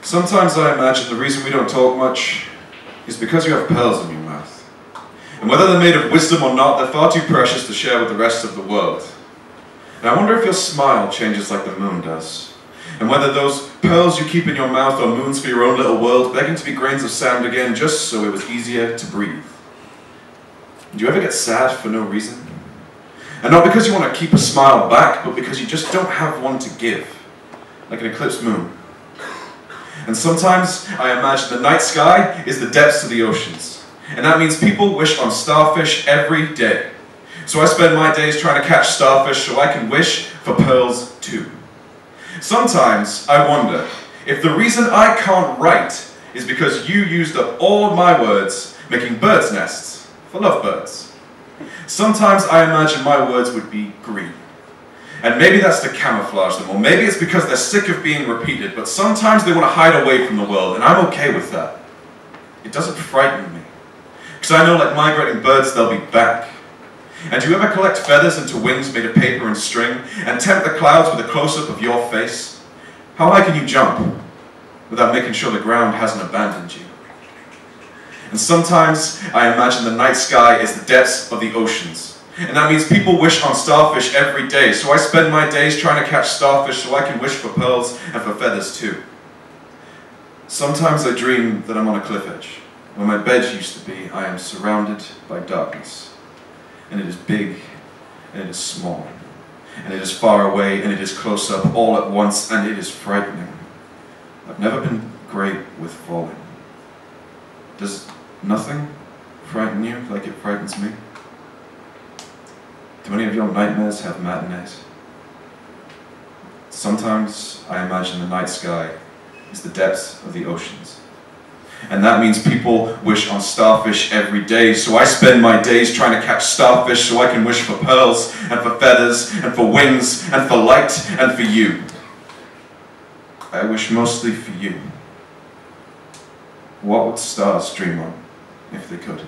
Sometimes I imagine the reason we don't talk much is because you have pearls in your mouth. And whether they're made of wisdom or not, they're far too precious to share with the rest of the world. And I wonder if your smile changes like the moon does. And whether those pearls you keep in your mouth are moons for your own little world, begging to be grains of sand again just so it was easier to breathe. Do you ever get sad for no reason? And not because you want to keep a smile back, but because you just don't have one to give. Like an eclipsed moon. And sometimes I imagine the night sky is the depths of the oceans. And that means people wish on starfish every day. So I spend my days trying to catch starfish so I can wish for pearls too. Sometimes I wonder if the reason I can't write is because you used up all my words making birds' nests for lovebirds. Sometimes I imagine my words would be green. And maybe that's to camouflage them, or maybe it's because they're sick of being repeated, but sometimes they want to hide away from the world, and I'm okay with that. It doesn't frighten me. Because I know, like migrating birds, they'll be back. And do you ever collect feathers into wings made of paper and string, and tempt the clouds with a close-up of your face? How high can you jump without making sure the ground hasn't abandoned you? And sometimes I imagine the night sky is the depths of the oceans. And that means people wish on starfish every day, so I spend my days trying to catch starfish so I can wish for pearls and for feathers too. Sometimes I dream that I'm on a cliff edge. Where my bed used to be, I am surrounded by darkness. And it is big, and it is small, and it is far away, and it is close up all at once, and it is frightening. I've never been great with falling. Does nothing frighten you like it frightens me? Do any of your nightmares have matinees? Sometimes I imagine the night sky is the depths of the oceans. And that means people wish on starfish every day, so I spend my days trying to catch starfish so I can wish for pearls, and for feathers, and for wings, and for light, and for you. I wish mostly for you. What would stars dream on if they could?